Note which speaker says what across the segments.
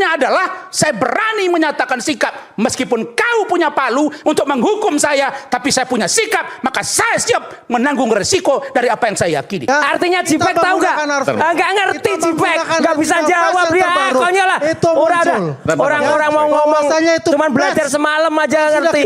Speaker 1: Artinya adalah saya berani menyatakan sikap. Meskipun kau punya palu untuk menghukum saya, tapi saya punya sikap, maka saya siap menanggung resiko dari apa yang saya yakini.
Speaker 2: Artinya Jipek tahu nggak? Nggak ngerti Jipek, nggak bisa jawab dia. Konyol lah. Orang-orang mau ngomong, cuman belajar semalam aja ngerti.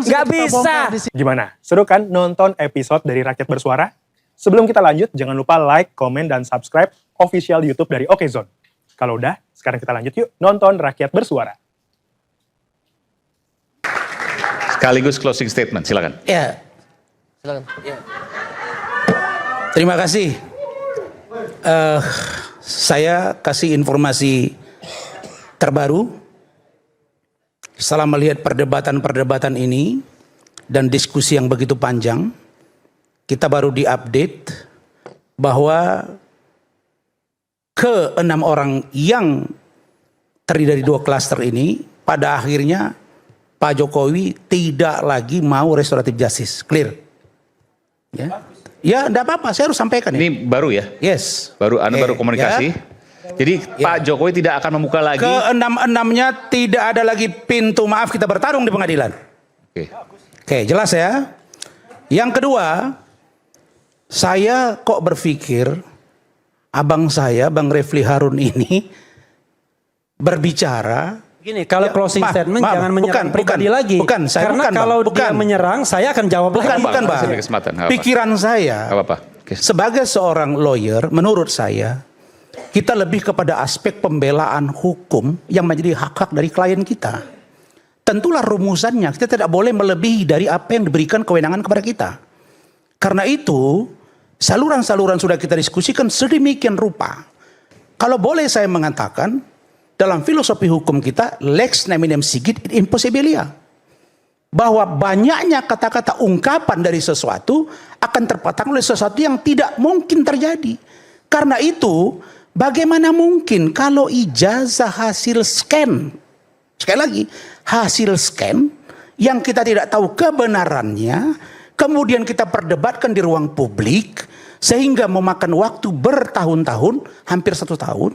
Speaker 2: Nggak bisa.
Speaker 3: Gimana? Seru kan nonton episode dari Rakyat Bersuara? Sebelum kita lanjut, jangan lupa like, komen, dan subscribe official YouTube dari Okezone. Kalau udah, sekarang kita lanjut yuk nonton Rakyat Bersuara.
Speaker 4: Sekaligus closing statement, silakan.
Speaker 1: Ya. Silakan. Ya. Terima kasih. Saya kasih informasi terbaru. Setelah melihat perdebatan-perdebatan ini dan diskusi yang begitu panjang, kita baru diupdate bahwa ke-6 orang yang terdiri dari 2 klaster ini pada akhirnya Pak Jokowi tidak lagi mau restoratif justice. Clear? Ya, enggak apa-apa, saya harus sampaikan.
Speaker 4: Ini baru ya?
Speaker 1: Yes.
Speaker 4: Anda baru komunikasi.
Speaker 1: Ya.
Speaker 4: Jadi Pak Jokowi tidak akan membuka lagi.
Speaker 1: Ke-6-6-nya tidak ada lagi pintu maaf kita bertarung di pengadilan. Oke, jelas ya. Yang kedua, saya kok berpikir abang saya, Bang Refli Harun ini berbicara.
Speaker 2: Gini, kalau closing statement jangan menyerang pribadi lagi. Karena kalau dia menyerang, saya akan jawab lagi.
Speaker 1: Bukan, Bang. Pikiran saya, sebagai seorang lawyer, menurut saya, kita lebih kepada aspek pembelaan hukum yang menjadi hak-hak dari klien kita. Tentulah rumusannya, kita tidak boleh melebihi dari apa yang diberikan kewenangan kepada kita. Karena itu, saluran-saluran sudah kita diskusikan sedemikian rupa. Kalau boleh saya mengatakan, dalam filosofi hukum kita, lex neminem sigit in impossibilia. Bahwa banyaknya kata-kata ungkapan dari sesuatu akan terpatang oleh sesuatu yang tidak mungkin terjadi. Karena itu, bagaimana mungkin kalau ijazah hasil scan, sekali lagi, hasil scan yang kita tidak tahu kebenarannya, kemudian kita perdebatkan di ruang publik, sehingga memakan waktu bertahun-tahun, hampir 1 tahun.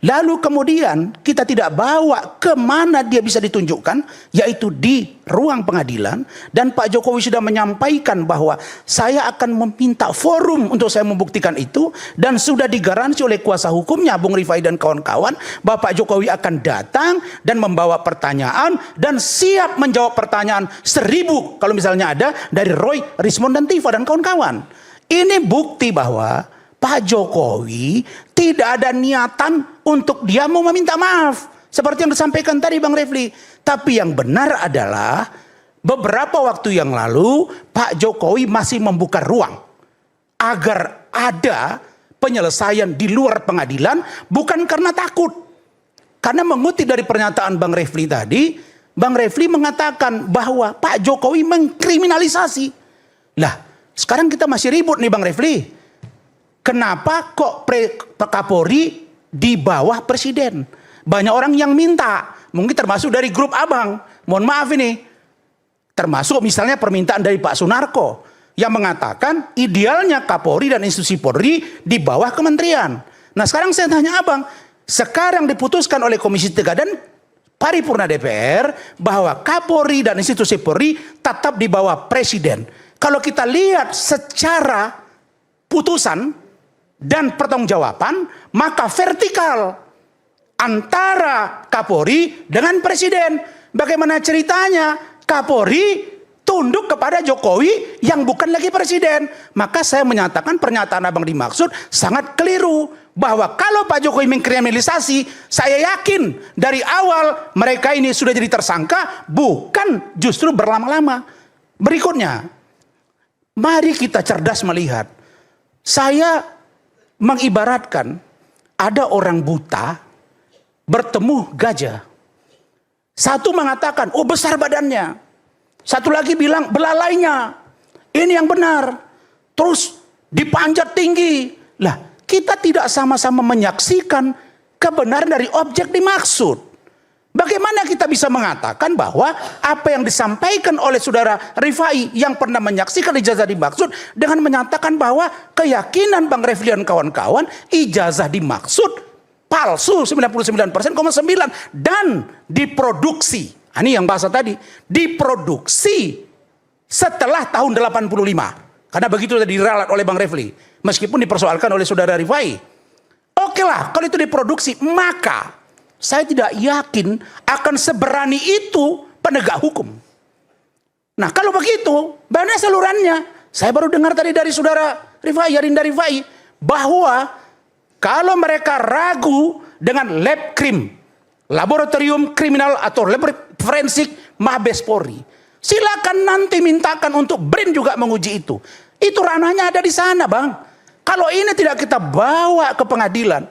Speaker 1: Lalu kemudian kita tidak bawa kemana dia bisa ditunjukkan, yaitu di ruang pengadilan. Dan Pak Jokowi sudah menyampaikan bahwa saya akan meminta forum untuk saya membuktikan itu. Dan sudah digaransi oleh kuasa hukumnya, Bung Rifai dan kawan-kawan, bahwa Pak Jokowi akan datang dan membawa pertanyaan. Dan siap menjawab pertanyaan 1000 kalau misalnya ada dari Roy, Rismond, dan Tifa dan kawan-kawan. Ini bukti bahwa Pak Jokowi tidak ada niatan untuk dia mau meminta maaf. Seperti yang disampaikan tadi Bang Refli. Tapi yang benar adalah beberapa waktu yang lalu Pak Jokowi masih membuka ruang agar ada penyelesaian di luar pengadilan, bukan karena takut. Karena mengutip dari pernyataan Bang Refli tadi, Bang Refli mengatakan bahwa Pak Jokowi mengkriminalisasi. Lah, sekarang kita masih ribut nih Bang Refli. Kenapa kok Kapolri di bawah presiden? Banyak orang yang minta, mungkin termasuk dari grup abang. Mohon maaf ini, termasuk misalnya permintaan dari Pak Sunarko yang mengatakan idealnya Kapolri dan institusi Polri di bawah kementerian. Nah sekarang saya tanya abang, sekarang diputuskan oleh Komisi 3 dan Paripurna DPR bahwa Kapolri dan institusi Polri tetap di bawah presiden. Kalau kita lihat secara putusan dan pertanggungjawaban, maka vertikal antara Kapolri dengan presiden. Bagaimana ceritanya Kapolri tunduk kepada Jokowi yang bukan lagi presiden? Maka saya menyatakan pernyataan abang dimaksud sangat keliru. Bahwa kalau Pak Jokowi mengkriminalisasi, saya yakin dari awal mereka ini sudah jadi tersangka, bukan justru berlama-lama. Berikutnya, mari kita cerdas melihat. Saya mengibaratkan ada orang buta bertemu gajah. Satu mengatakan, oh besar badannya. Satu lagi bilang belalainya. Ini yang benar. Terus dipanjat tinggi. Lah, kita tidak sama-sama menyaksikan kebenaran dari objek dimaksud. Bagaimana kita bisa mengatakan bahwa apa yang disampaikan oleh saudara Rifai yang pernah menyaksikan ijazah dimaksud dengan menyatakan bahwa keyakinan Bang Refli dan kawan-kawan ijazah dimaksud palsu 99,9% dan diproduksi. Ini yang bahasa tadi, diproduksi setelah tahun 85. Karena begitu tadi diralat oleh Bang Refli, meskipun dipersoalkan oleh saudara Rifai. Oke lah, kalau itu diproduksi, maka saya tidak yakin akan seberani itu penegak hukum. Nah kalau begitu, mana salurannya? Saya baru dengar tadi dari saudara Rifai, Yarinda Rifai, bahwa kalau mereka ragu dengan lab krim, laboratorium kriminal atau lab forensik Mabes Polri, silakan nanti mintakan untuk BRIN juga menguji itu. Itu ranahnya ada di sana, Bang. Kalau ini tidak kita bawa ke pengadilan,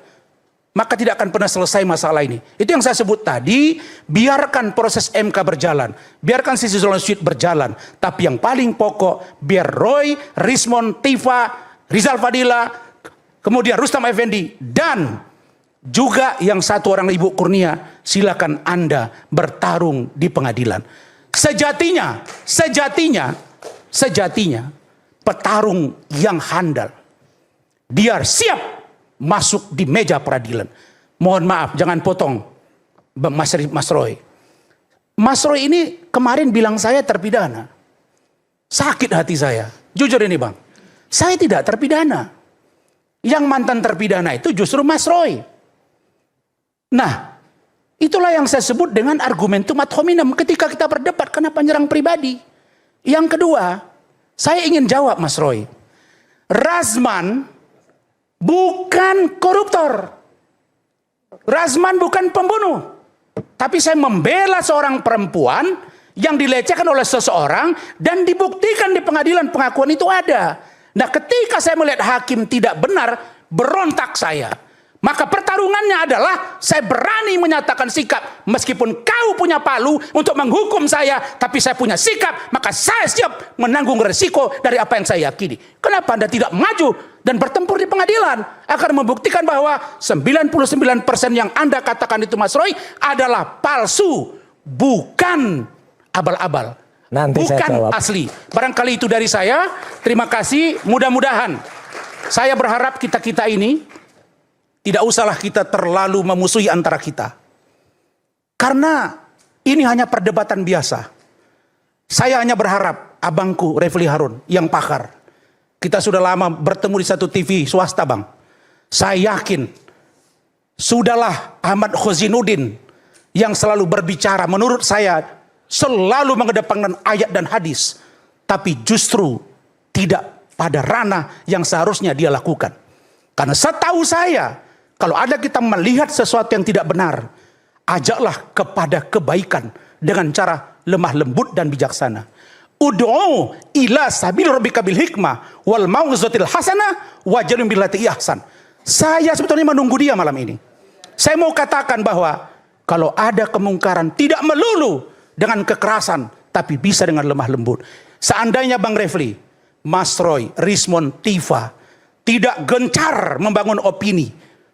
Speaker 1: maka tidak akan pernah selesai masalah ini. Itu yang saya sebut tadi, biarkan proses MK berjalan, biarkan sisi suit berjalan. Tapi yang paling pokok, biar Roy, Rismond, Tifa, Rizal Fadila, kemudian Rustam Effendi, dan juga yang satu orang Ibu Kurnia, silakan Anda bertarung di pengadilan. Sejatinya petarung yang handal, dia siap masuk di meja peradilan. Mohon maaf, jangan potong Mas Roy. Mas Roy ini kemarin bilang saya terpidana. Sakit hati saya. Jujur ini Bang, saya tidak terpidana. Yang mantan terpidana itu justru Mas Roy. Nah, itulah yang saya sebut dengan argumentum ad hominem ketika kita berdebat, kenapa nyerang pribadi. Yang kedua, saya ingin jawab Mas Roy. Razman bukan koruptor. Razman bukan pembunuh. Tapi saya membela seorang perempuan yang dilecehkan oleh seseorang dan dibuktikan di pengadilan pengakuan itu ada. Nah, ketika saya melihat hakim tidak benar, berontak saya. Maka pertarungannya adalah saya berani menyatakan sikap. Meskipun kau punya palu untuk menghukum saya, tapi saya punya sikap, maka saya siap menanggung resiko dari apa yang saya yakini. Kenapa Anda tidak maju dan bertempur di pengadilan? Akan membuktikan bahwa 99% yang Anda katakan itu Mas Roy adalah palsu. Bukan abal-abal.
Speaker 2: Nanti
Speaker 1: bukan asli. Barangkali itu dari saya. Terima kasih. Mudah-mudahan saya berharap kita-kita ini tidak usahlah kita terlalu memusuhi antara kita. Karena ini hanya perdebatan biasa. Saya hanya berharap abangku Refli Harun yang pakar. Kita sudah lama bertemu di satu TV swasta Bang. Saya yakin sudahlah Ahmad Khozinuddin yang selalu berbicara menurut saya selalu mengedepankan ayat dan hadis. Tapi justru tidak pada ranah yang seharusnya dia lakukan. Karena setahu saya, kalau ada kita melihat sesuatu yang tidak benar, ajaklah kepada kebaikan dengan cara lemah lembut dan bijaksana. Ud'u ila sabil rabbika bil hikmah wal mau'izatil hasanah wajadil billati ihsan. Saya sebetulnya menunggu dia malam ini. Saya mau katakan bahwa kalau ada kemungkaran tidak melulu dengan kekerasan, tapi bisa dengan lemah lembut. Seandainya Bang Refli, Mas Roy, Rismond, Tifa tidak gencar membangun opini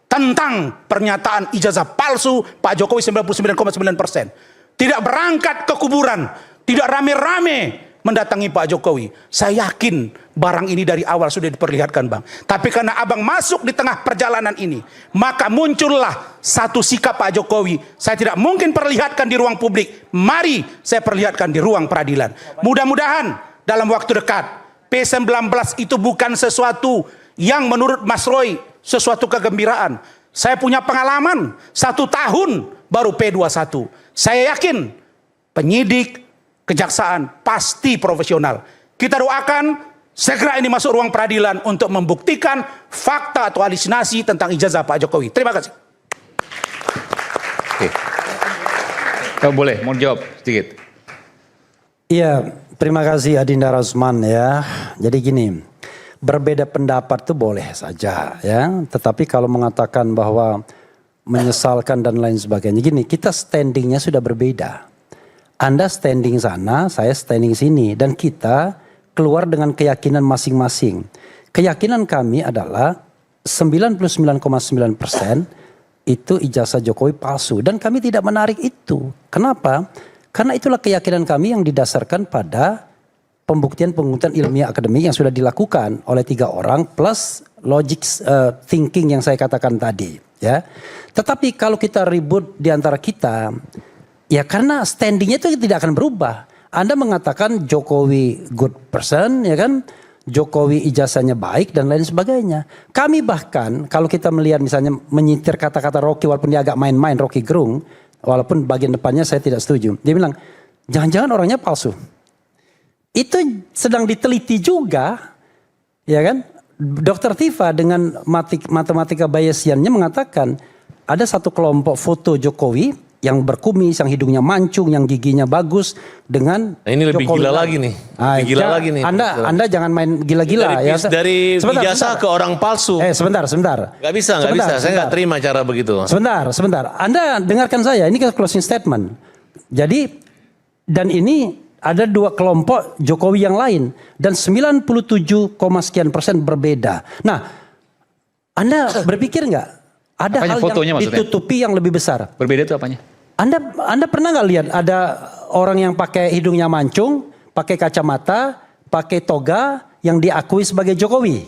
Speaker 1: tentang pernyataan ijazah palsu Pak Jokowi 99,9%. Tidak berangkat ke kuburan, tidak rame-rame mendatangi Pak Jokowi. Saya yakin barang ini dari awal sudah diperlihatkan Bang. Tapi karena Abang masuk di tengah perjalanan ini, maka muncullah satu sikap Pak Jokowi. Saya tidak mungkin perlihatkan di ruang publik. Mari saya perlihatkan di ruang peradilan. Mudah-mudahan dalam waktu dekat P19 itu bukan sesuatu yang menurut Mas Roy sesuatu kegembiraan. Saya punya pengalaman 1 tahun baru P21. Saya yakin penyidik, kejaksaan pasti profesional. Kita doakan segera ini masuk ruang peradilan untuk membuktikan fakta atau halusinasi tentang ijazah Pak Jokowi. Terima kasih.
Speaker 4: Oke. Boleh, mau jawab sedikit.
Speaker 5: Iya, terima kasih Adinda Razman ya. Jadi gini, berbeda pendapat itu boleh saja ya. Tetapi kalau mengatakan bahwa menyesalkan dan lain sebagainya. Gini, kita standingnya sudah berbeda. Anda standing sana, saya standing sini. Dan kita keluar dengan keyakinan masing-masing. Keyakinan kami adalah 99,9% itu ijazah Jokowi palsu. Dan kami tidak menarik itu. Kenapa? Karena itulah keyakinan kami yang didasarkan pada pembuktian ilmiah akademik yang sudah dilakukan oleh 3 orang plus logic thinking yang saya katakan tadi. ya. Tetapi kalau kita ribut di antara kita, ya karena standingnya itu tidak akan berubah. Anda mengatakan Jokowi good person, ya kan? Jokowi ijazahnya baik dan lain sebagainya. Kami bahkan kalau kita melihat misalnya menyitir kata-kata Rocky walaupun dia agak main-main, Rocky Gerung, walaupun bagian depannya saya tidak setuju. Dia bilang, jangan-jangan orangnya palsu. Itu sedang diteliti juga, ya kan? Dr. Tifa dengan matematika Bayesiannya mengatakan ada satu kelompok foto Jokowi yang berkumis, yang hidungnya mancung, yang giginya bagus dengan
Speaker 6: nah, ini lebih
Speaker 5: Jokowi
Speaker 6: gila lagi nih. Lebih gila lagi nih.
Speaker 5: Anda jangan main gila-gila ya.
Speaker 6: Dari ijazah ke orang palsu.
Speaker 5: Sebentar.
Speaker 6: Gak bisa. Saya nggak terima cara begitu.
Speaker 5: Sebentar. Anda dengarkan saya. Ini kan closing statement. Jadi dan ini ada dua kelompok Jokowi yang lain dan 97, sekian persen berbeda. Nah, Anda berpikir nggak ada
Speaker 4: apanya
Speaker 5: hal
Speaker 4: fotonya
Speaker 5: yang
Speaker 4: maksudnya?
Speaker 5: ditutupi yang lebih besar?
Speaker 4: Berbeda itu apanya?
Speaker 5: Anda pernah nggak lihat ada orang yang pakai hidungnya mancung, pakai kacamata, pakai toga yang diakui sebagai Jokowi,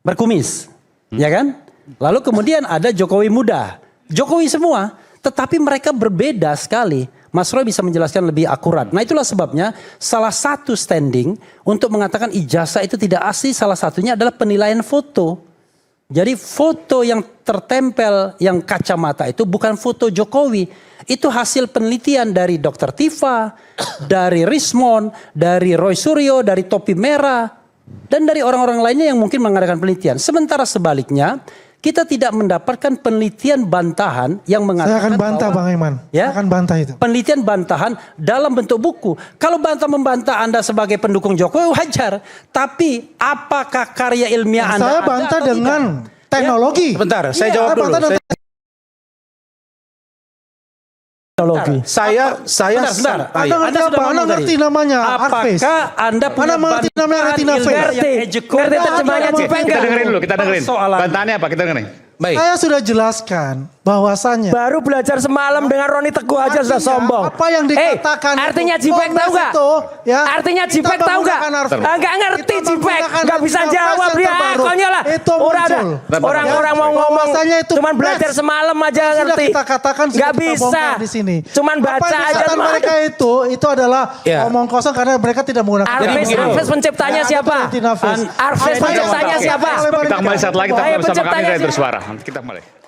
Speaker 5: berkumis, ya kan? Lalu kemudian ada Jokowi muda, Jokowi semua, tetapi mereka berbeda sekali. Mas Roy bisa menjelaskan lebih akurat. Nah itulah sebabnya salah satu standing untuk mengatakan ijazah itu tidak asli, salah satunya adalah penilaian foto. Jadi foto yang tertempel yang kacamata itu bukan foto Jokowi. Itu hasil penelitian dari Dr. Tifa, dari Rismond, dari Roy Suryo, dari Topi Merah, dan dari orang-orang lainnya yang mungkin mengadakan penelitian. Sementara sebaliknya, kita tidak mendapatkan penelitian bantahan yang mengatakan
Speaker 7: saya akan bantah bahwa, Bang Iman.
Speaker 5: Ya,
Speaker 7: saya akan bantah itu.
Speaker 5: Penelitian bantahan dalam bentuk buku. Kalau membantah Anda sebagai pendukung Jokowi wajar. Tapi apakah karya ilmiah Anda
Speaker 7: saya bantah dengan
Speaker 5: tidak?
Speaker 7: teknologi.
Speaker 1: Sebentar, saya jawab dulu.
Speaker 7: Teknologi.
Speaker 5: Sebentar.
Speaker 7: Anda ngerti namanya Arvis.
Speaker 5: Apakah Anda punya
Speaker 7: ngerti namanya retina
Speaker 2: Ngerti terjemahannya Cipeng
Speaker 4: Kita
Speaker 2: nggak?
Speaker 4: dengerin dulu, kita dengerin. Bantahannya apa? Kita dengerin.
Speaker 1: Baik.
Speaker 7: Saya sudah jelaskan bahwasannya
Speaker 2: Baru belajar semalam dengan Roni Teguh aja sudah sombong.
Speaker 7: apa yang dikatakan
Speaker 2: artinya
Speaker 7: itu,
Speaker 2: Cipeng tahu nggak?
Speaker 7: itu, ya,
Speaker 2: Artinya
Speaker 7: kita
Speaker 2: Cipeng tahu nggak?
Speaker 7: menggunakan Arvis.
Speaker 2: Nggak ngerti
Speaker 7: Kita
Speaker 2: Cipeng,
Speaker 7: menggunakan
Speaker 2: nggak bisa
Speaker 7: Arvis
Speaker 2: jawab
Speaker 7: yang
Speaker 2: dia.
Speaker 7: terbaru.
Speaker 2: Konyol lah.
Speaker 7: Itu
Speaker 2: Udah ada.
Speaker 7: muncul.
Speaker 2: Orang-orang mau ngomong,
Speaker 7: Bahwasanya itu
Speaker 2: cuman belajar
Speaker 7: match.
Speaker 2: semalam aja
Speaker 7: Sudah
Speaker 2: ngerti.
Speaker 7: kita katakan sudah
Speaker 2: Nggak
Speaker 7: kita
Speaker 2: bisa.
Speaker 7: bongkar di sini.
Speaker 2: Cuman baca
Speaker 7: Apa yang
Speaker 2: aja.
Speaker 7: dikatakan mereka itu adalah omong kosong karena mereka tidak menggunakan
Speaker 2: Arvis penciptanya siapa? Arvis penciptanya siapa?
Speaker 4: Kita kembali saat lagi, kita
Speaker 2: Ayo,
Speaker 4: bersama kami
Speaker 2: penciptanya
Speaker 4: dari
Speaker 2: siapa?
Speaker 4: Bersuara. Kita kembali.